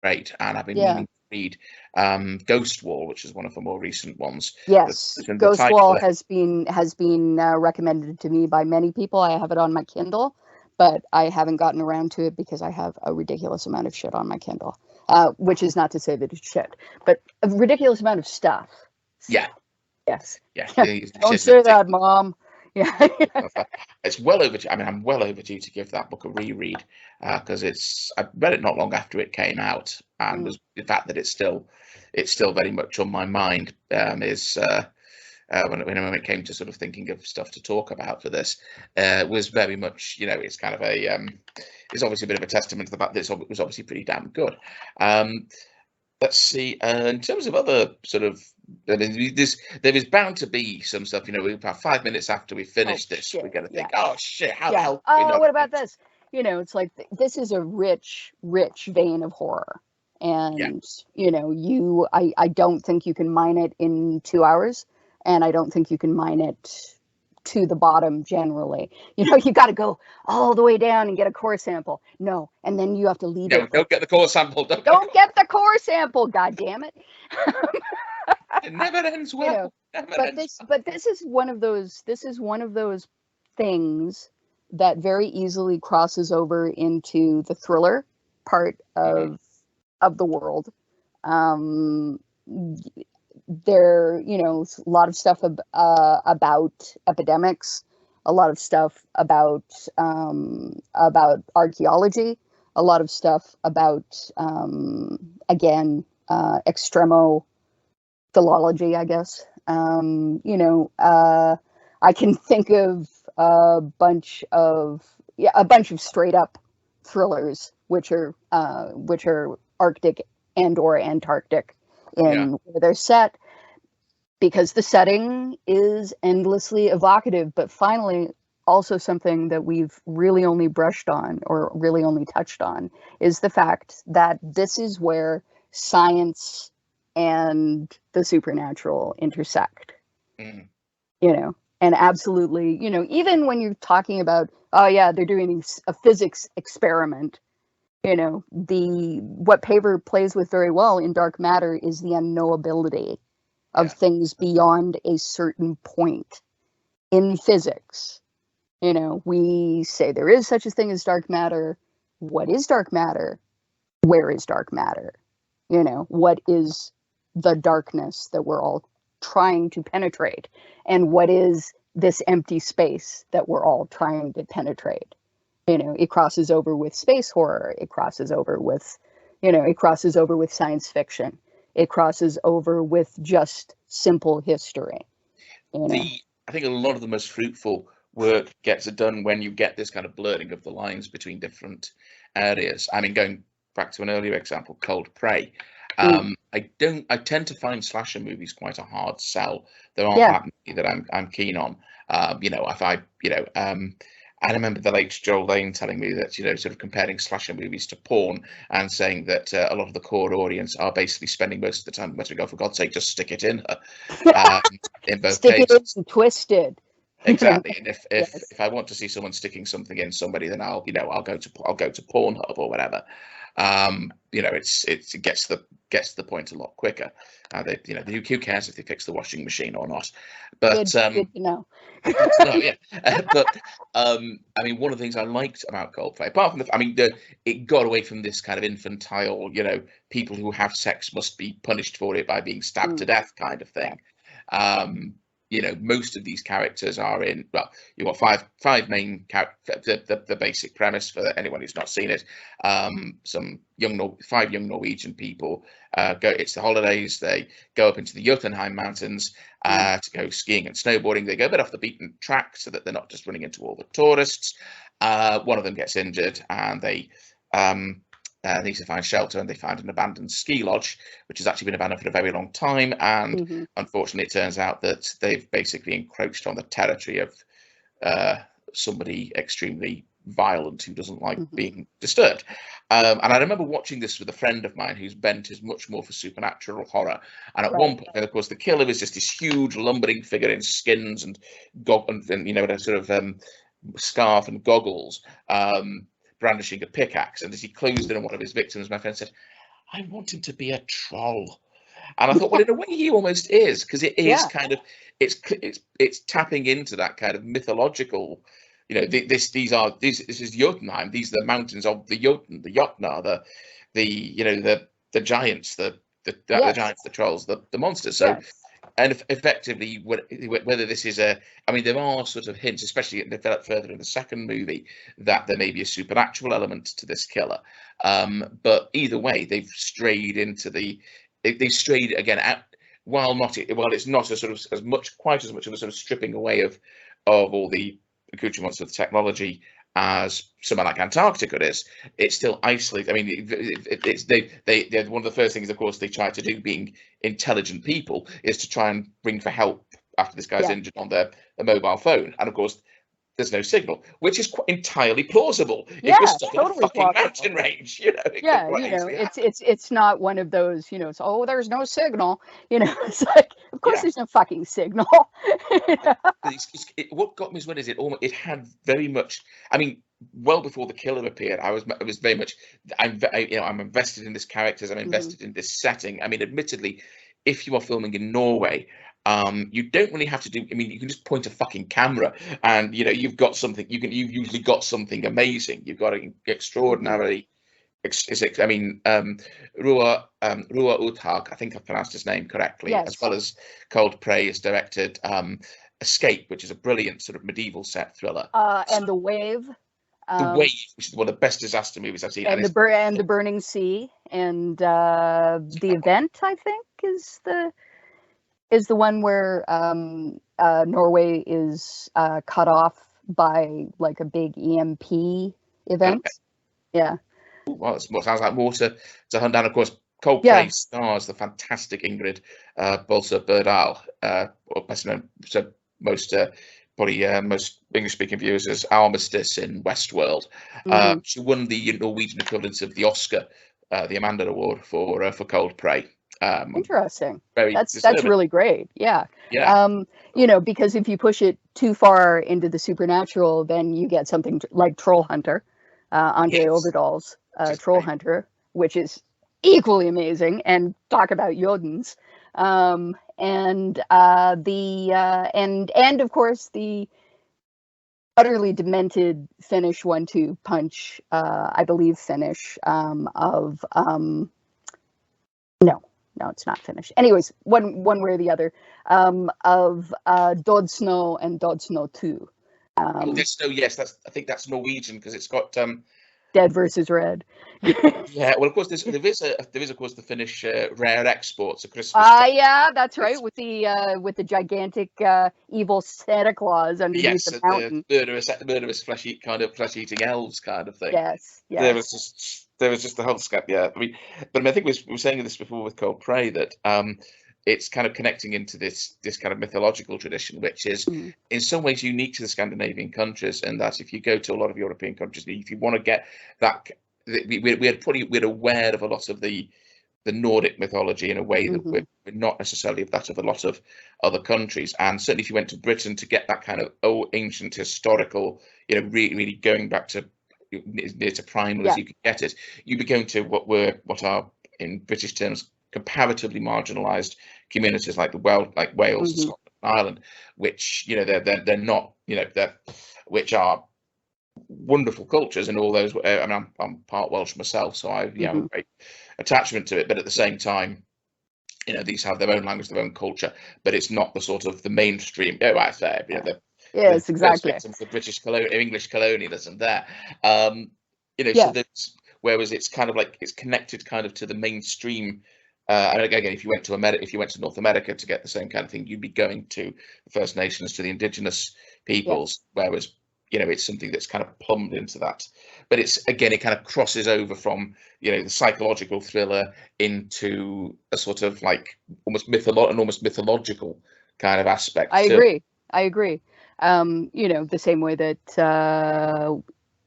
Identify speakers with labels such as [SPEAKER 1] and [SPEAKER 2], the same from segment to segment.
[SPEAKER 1] great, and I've been
[SPEAKER 2] Yeah.
[SPEAKER 1] meaning to read Ghost Wall, which is one of the more recent ones.
[SPEAKER 2] Yes.
[SPEAKER 1] The
[SPEAKER 2] Ghost
[SPEAKER 1] title
[SPEAKER 2] Wall has been recommended to me by many people. I have it on my Kindle, but I haven't gotten around to it because I have a ridiculous amount of shit on my Kindle. Which is not to say that it's shit, but a ridiculous amount of stuff.
[SPEAKER 1] Yeah.
[SPEAKER 2] Yes.
[SPEAKER 1] Yeah.
[SPEAKER 2] Don't say that, Mom. Yeah.
[SPEAKER 1] It's well overdue. I mean, I'm well overdue to give that book a reread because I read it not long after it came out, and the fact that it's still very much on my mind is when it came to sort of thinking of stuff to talk about for this was very much, it's kind of it's obviously a bit of a testament to the fact that it was obviously pretty damn good. Let's see. In terms of other sort of, I mean, there is bound to be some stuff. About 5 minutes after we finish this, we're going to think, "Oh shit, how the hell?"
[SPEAKER 2] What about this? It's like this is a rich vein of horror, and I don't think you can mine it in 2 hours, and I don't think you can mine it to the bottom generally. You got to go all the way down and get a core sample. No, and then you have to leave it.
[SPEAKER 1] Don't get the core sample.
[SPEAKER 2] Don't get the core sample. God damn it!
[SPEAKER 1] It never ends well.
[SPEAKER 2] But this is one of those. This is one of those things that very easily crosses over into the thriller part of the world. There, a lot of stuff about epidemics, a lot of stuff about archaeology, a lot of stuff about again extremo philology, I guess. I can think of a bunch of straight up thrillers, which are Arctic and or Antarctic in where they're set, because the setting is endlessly evocative. But finally, also something that we've really only brushed on or really only touched on is the fact that this is where science and the supernatural intersect. And absolutely, even when you're talking about, oh yeah, they're doing a physics experiment, what Paver plays with very well in Dark Matter is the unknowability of things beyond a certain point in physics. We say there is such a thing as dark matter. What is dark matter? Where is dark matter? What is the darkness that we're all trying to penetrate? And what is this empty space that we're all trying to penetrate? It crosses over with space horror. It crosses over with, science fiction. It crosses over with just simple history.
[SPEAKER 1] I think a lot of the most fruitful work gets done when you get this kind of blurring of the lines between different areas. I mean, going back to an earlier example, Cold Prey. I tend to find slasher movies quite a hard sell. There aren't that many that I'm keen on. I remember the late Joel Lane telling me that, sort of comparing slasher movies to porn and saying that a lot of the core audience are basically spending most of the time, for God's sake, just stick it in her. In both
[SPEAKER 2] stick
[SPEAKER 1] cases.
[SPEAKER 2] It in twisted.
[SPEAKER 1] Exactly. And if I want to see someone sticking something in somebody, then I'll go to Pornhub or whatever. It gets to the point a lot quicker. Who cares if they fix the washing machine or not? But
[SPEAKER 2] good to know.
[SPEAKER 1] I mean, one of the things I liked about Cold Prey, apart from it got away from this kind of infantile, people who have sex must be punished for it by being stabbed to death kind of thing. Most of these characters are in. Well, you've got five main characters. The basic premise for anyone who's not seen it: five young Norwegian people it's the holidays. They go up into the Jotunheim Mountains to go skiing and snowboarding. They go a bit off the beaten track so that they're not just running into all the tourists. One of them gets injured, and they need to find shelter, and they find an abandoned ski lodge, which has actually been abandoned for a very long time. And unfortunately, it turns out that they've basically encroached on the territory of somebody extremely violent who doesn't like being disturbed. And I remember watching this with a friend of mine whose bent is much more for supernatural horror. And at one point, of course, the killer is just this huge lumbering figure in skins and a sort of scarf and goggles. Brandishing a pickaxe, and as he closed in on one of his victims, my friend said, I want him to be a troll. And I thought, well, in a way, he almost is, because it is kind of it's tapping into that kind of mythological, this is Jotunheim. These are the mountains of the Jotun, the Jotnar, the giants, the giants, the trolls, the monsters. So, and effectively, whether this is I mean, there are sort of hints, especially developed further in the second movie, that there may be a supernatural element to this killer. But either way, they've strayed into they've strayed again out, while it's not a sort of quite as much of a sort of stripping away of all the accoutrements of the technology as somewhere like Antarctica is. It's still isolated. I mean, they're one of the first things, of course, they try to do, being intelligent people, is to try and ring for help after this guy's injured on their mobile phone, and of course there's no signal, which is entirely plausible.
[SPEAKER 2] Yeah,
[SPEAKER 1] if you're stuck
[SPEAKER 2] totally
[SPEAKER 1] in a fucking
[SPEAKER 2] plausible.
[SPEAKER 1] mountain range,
[SPEAKER 2] it's not one of those, so, there's no signal, it's like, of course there's no fucking signal.
[SPEAKER 1] What got me as well is it had very much, I mean, well before the killer appeared, I was very much, I'm invested in this characters, I'm invested in this setting. I mean, admittedly, if you are filming in Norway, you don't really have to do, I mean, you can just point a fucking camera and, you've got something, you've usually got something amazing. You've got an extraordinarily, I mean, Rua Uthag, I think I've pronounced his name correctly, as well as Cold Prey has directed Escape, which is a brilliant sort of medieval set thriller.
[SPEAKER 2] And The Wave.
[SPEAKER 1] The Wave, which is one of the best disaster movies I've seen.
[SPEAKER 2] And the Burning Sea, and The Event, I think, is the one where Norway is cut off by like a big EMP event. Okay. Yeah.
[SPEAKER 1] Well, it sounds like more to hunt down. Of course, Cold Prey stars the fantastic Ingrid Bolser Berdal, best known to most most English-speaking viewers as Armistice in Westworld. She won the Norwegian equivalent of the Oscar, the Amanda Award for Cold Prey.
[SPEAKER 2] Interesting. That's really great. Yeah. Because if you push it too far into the supernatural, then you get something like Troll Hunter, Andre Overdal's Troll Hunter, which is equally amazing, and talk about Jotuns. And of course the utterly demented Finnish 1-2 punch, I believe Finnish, of no, it's not Finnish. Anyways, one way or the other, of Dodsno and Dodsno 2.
[SPEAKER 1] Yes, I think that's Norwegian, because it's got
[SPEAKER 2] Dead versus Red.
[SPEAKER 1] Yeah, well, of course, there is of course the Finnish rare exports of Christmas.
[SPEAKER 2] Yeah, that's right, with the gigantic evil Santa Claus underneath the mountain.
[SPEAKER 1] The murderous flesh-eating elves kind of thing.
[SPEAKER 2] Yes.
[SPEAKER 1] There was just the whole scat. Yeah, I mean, I think we were saying this before with Cold Prey, that it's kind of connecting into this kind of mythological tradition, which is in some ways unique to the Scandinavian countries, and that if you go to a lot of European countries, if you want to get that, we're aware of a lot of the Nordic mythology in a way that we're not necessarily of that of a lot of other countries. And certainly if you went to Britain to get that kind of ancient historical, really going back to near to primal as you could get it, you'd be going to what are in British terms comparatively marginalised communities like Wales and Scotland and Ireland, which they're not, which are wonderful cultures, and all those. I mean, I'm part Welsh myself, so I have a great attachment to it. But at the same time, these have their own language, their own culture, but it's not the sort of the mainstream.
[SPEAKER 2] Yes, exactly.
[SPEAKER 1] The British English colonialism there. So that's, whereas it's kind of like it's connected kind of to the mainstream. And again, if you went to North America to get the same kind of thing, you'd be going to the First Nations, to the indigenous peoples, whereas it's something that's kind of plumbed into that. But it kind of crosses over from the psychological thriller into a sort of like almost mythological kind of aspect.
[SPEAKER 2] I agree. The same way that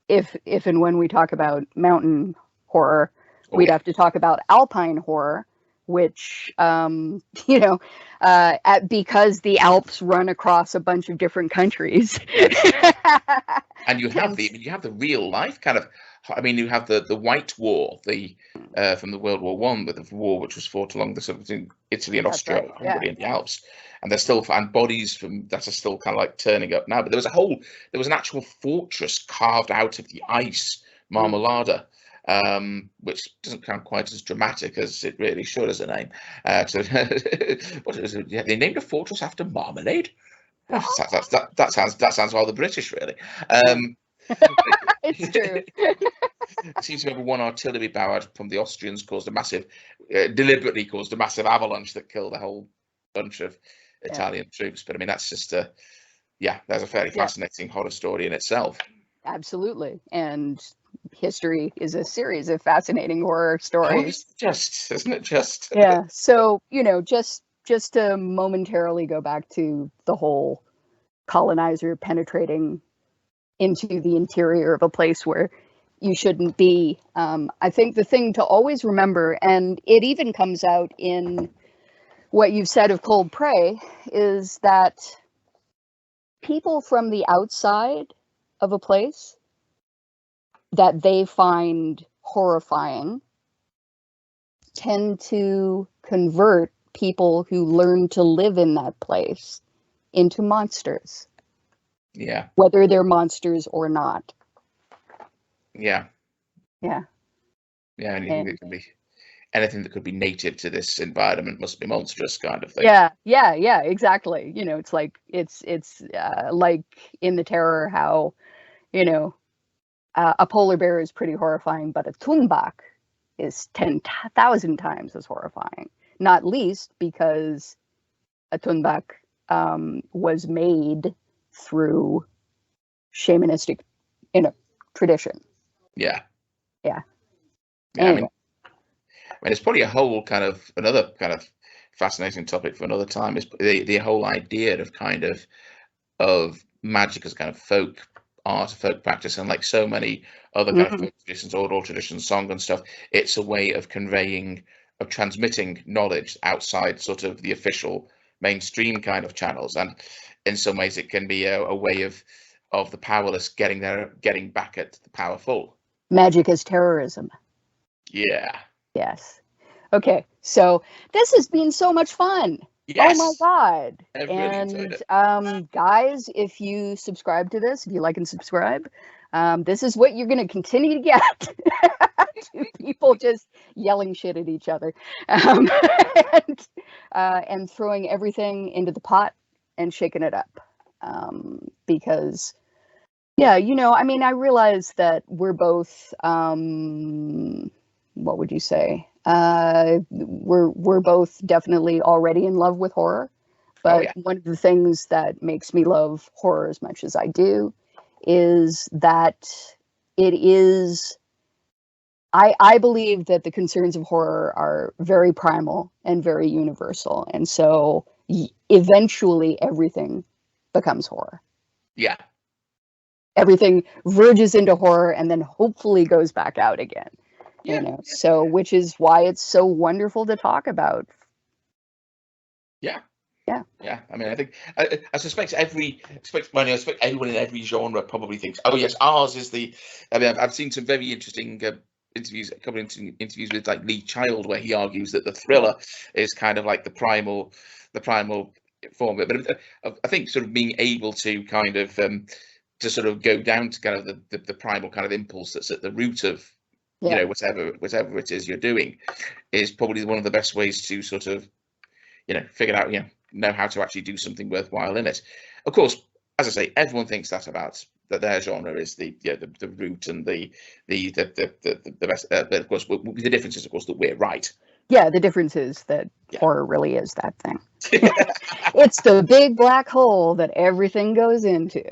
[SPEAKER 2] if and when we talk about mountain horror, we'd have to talk about alpine horror, which because the Alps run across a bunch of different countries.
[SPEAKER 1] And you have the real life kind of I mean, you have the White War, from the World War One, but the war which was fought along the sort of between Italy and
[SPEAKER 2] That's right.
[SPEAKER 1] Austria-Hungary and the Alps, and there's still and bodies from that are still kind of like turning up now. But there was an actual fortress carved out of the ice, Marmolada, which doesn't sound quite as dramatic as it really should as a name. So, what is it? Yeah, they named a fortress after marmalade. That sounds rather British, really.
[SPEAKER 2] It's true.
[SPEAKER 1] It seems to remember one artillery barrage from the Austrians deliberately caused a massive avalanche that killed a whole bunch of Italian troops. But I mean, that's just that's a fairly fascinating horror story in itself.
[SPEAKER 2] Absolutely. And history is a series of fascinating horror stories.
[SPEAKER 1] Isn't it just?
[SPEAKER 2] Yeah. So, just to momentarily go back to the whole colonizer penetrating into the interior of a place where you shouldn't be. I think the thing to always remember, and it even comes out in what you've said of Cold Prey, is that people from the outside of a place that they find horrifying tend to convert people who learn to live in that place into monsters.
[SPEAKER 1] Yeah.
[SPEAKER 2] Whether they're monsters or not.
[SPEAKER 1] Yeah.
[SPEAKER 2] Yeah.
[SPEAKER 1] Yeah, anything that could be native to this environment must be monstrous, kind of thing.
[SPEAKER 2] Yeah, exactly. It's like it's like in The Terror how, a polar bear is pretty horrifying, but a tumbak is 10,000 times as horrifying. Not least because a tumbak was made through shamanistic tradition.
[SPEAKER 1] Yeah.
[SPEAKER 2] Anyway.
[SPEAKER 1] I mean, it's probably another kind of fascinating topic for another time. Is the whole idea of magic as kind of folk art, folk practice, and like so many other kind of folk traditions, oral traditions, song and stuff. It's a way of transmitting knowledge outside sort of the official mainstream kind of channels, and in some ways it can be a way of the powerless getting back at the powerful.
[SPEAKER 2] Magic as terrorism.
[SPEAKER 1] Yeah.
[SPEAKER 2] Yes. Okay, so this has been so much fun.
[SPEAKER 1] Yes.
[SPEAKER 2] Oh my God.
[SPEAKER 1] And
[SPEAKER 2] guys, if you subscribe to this, if you like and subscribe, this is what you're going to continue to get. People just yelling shit at each other and throwing everything into the pot and shaking it up. Because, I realize that we're both, what would you say? We're both definitely already in love with horror, but one of the things that makes me love horror as much as I do is that it is. I believe that the concerns of horror are very primal and very universal, and so eventually everything becomes horror.
[SPEAKER 1] Yeah.
[SPEAKER 2] Everything verges into horror and then hopefully goes back out again. So which is why it's so wonderful to talk about.
[SPEAKER 1] Yeah. I mean, I think I suspect everyone in every genre probably thinks, oh yes, ours is the. I mean, I've seen some very interesting interviews, a couple of interviews with like Lee Child, where he argues that the thriller is kind of like the primal form of it. But I think sort of being able to kind of to sort of go down to kind of the primal kind of impulse that's at the root of whatever it is you're doing is probably one of the best ways to sort of figure out know how to actually do something worthwhile in it. Of course, as I say, everyone thinks that their genre is the root and the best. But of course, the difference is, of course, that we're right.
[SPEAKER 2] Yeah, the difference is that horror really is that thing. It's the big black hole that everything goes into.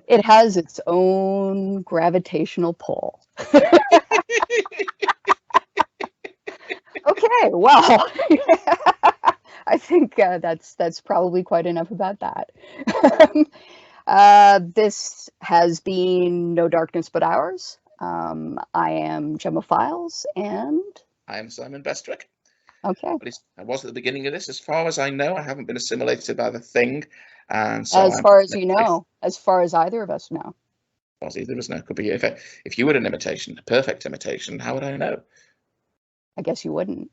[SPEAKER 2] It has its own gravitational pull. Okay, well, I think that's probably quite enough about that. This has been No Darkness But Ours. I am Gemma Files, and
[SPEAKER 1] I am Simon Bestwick.
[SPEAKER 2] Okay.
[SPEAKER 1] At least I was at the beginning of this. As far as I know, I haven't been assimilated by the thing, and so
[SPEAKER 2] as far as you know, as far as either of us know.
[SPEAKER 1] Was he? There was no. Could be if you were an imitation, a perfect imitation. How would I know?
[SPEAKER 2] I guess you wouldn't.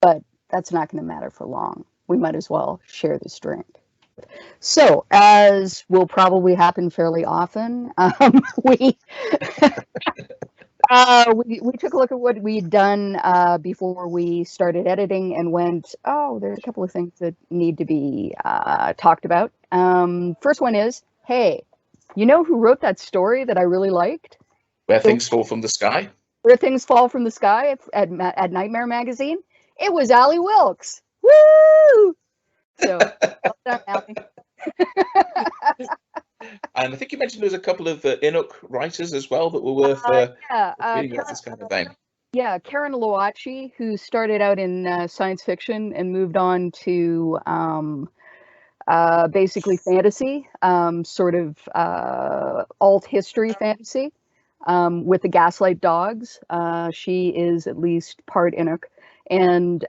[SPEAKER 2] But that's not going to matter for long. We might as well share this drink. So, as will probably happen fairly often, we we took a look at what we'd done before we started editing and went, oh, there's a couple of things that need to be talked about. First one is, hey, you know who wrote that story that I really liked?
[SPEAKER 1] Where Things Fall from the Sky?
[SPEAKER 2] Where Things Fall from the Sky at Nightmare Magazine? It was Ally Wilkes. Woo! So, well done, Ally.
[SPEAKER 1] And I think you mentioned there was a couple of Inuk writers as well that were worth reading about this kind of thing.
[SPEAKER 2] Yeah, Karen Loachi, who started out in science fiction and moved on to basically fantasy, sort of alt history fantasy with the Gaslight Dogs. She is at least part Inuk. And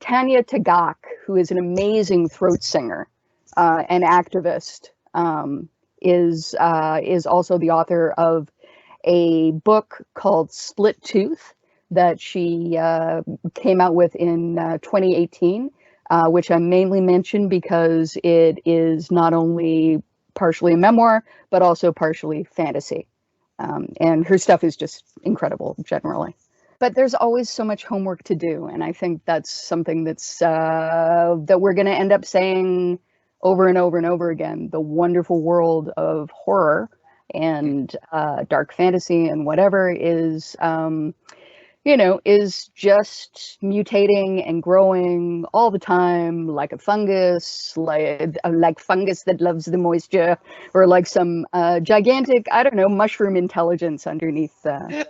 [SPEAKER 2] Tanya Tagaq, who is an amazing throat singer and activist, is also the author of a book called Split Tooth that she came out with in 2018, which I mainly mention because it is not only partially a memoir, but also partially fantasy. And her stuff is just incredible generally. But there's always so much homework to do. And I think that's something that's that we're going to end up saying over and over and over again. The wonderful world of horror and dark fantasy and whatever is, is just mutating and growing all the time, like a fungus, like fungus that loves the moisture, or like some gigantic, I don't know, mushroom intelligence underneath the earth.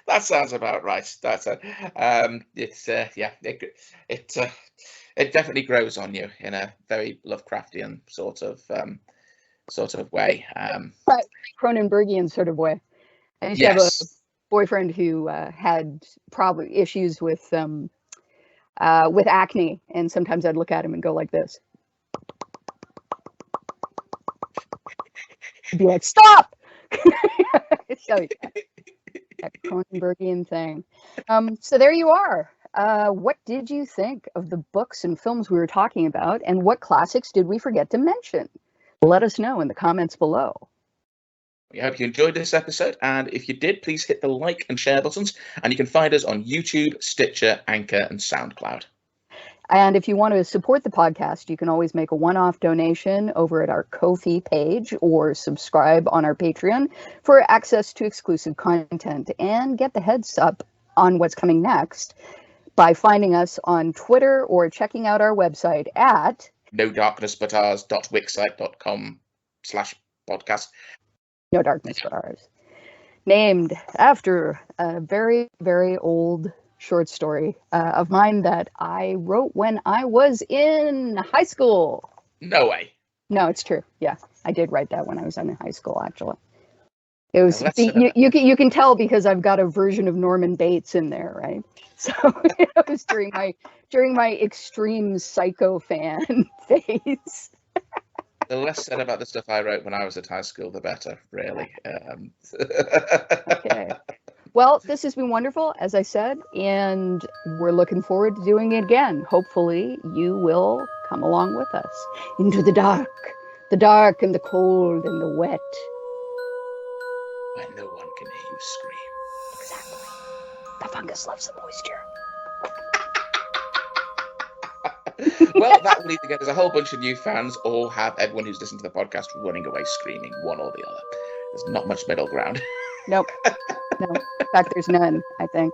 [SPEAKER 1] That sounds about right. It definitely grows on you in a very Lovecraftian sort of way.
[SPEAKER 2] Right, Cronenbergian sort of way. I used to have a boyfriend who had probably issues with acne, and sometimes I'd look at him and go like this. He'd be like, "Stop!" So, that Cronenbergian thing. So there you are. What did you think of the books and films we were talking about, and what classics did we forget to mention? Let us know in the comments below.
[SPEAKER 1] We hope you enjoyed this episode, and if you did, please hit the like and share buttons, and you can find us on YouTube, Stitcher, Anchor, and SoundCloud.
[SPEAKER 2] And if you want to support the podcast, you can always make a one-off donation over at our Ko-fi page or subscribe on our Patreon for access to exclusive content and get the heads up on what's coming next by finding us on Twitter or checking out our website at
[SPEAKER 1] nodarknessbutours.wixsite.com/podcast.
[SPEAKER 2] No Darkness But Ours. Named after a very, very old short story of mine that I wrote when I was in high school.
[SPEAKER 1] No way.
[SPEAKER 2] No, it's true. Yeah, I did write that when I was in high school, actually. It was you can tell because I've got a version of Norman Bates in there, right? So it was during my extreme psycho fan phase.
[SPEAKER 1] The less said about the stuff I wrote when I was at high school, the better, really.
[SPEAKER 2] Okay. Well, this has been wonderful, as I said, and we're looking forward to doing it again. Hopefully, you will come along with us into the dark and the cold and the wet.
[SPEAKER 1] When no one can hear you scream.
[SPEAKER 2] Exactly. The fungus loves the moisture.
[SPEAKER 1] Well, that will either get us a whole bunch of new fans or have everyone who's listened to the podcast running away screaming, one or the other. There's not much middle ground.
[SPEAKER 2] Nope. No. In fact, there's none, I think.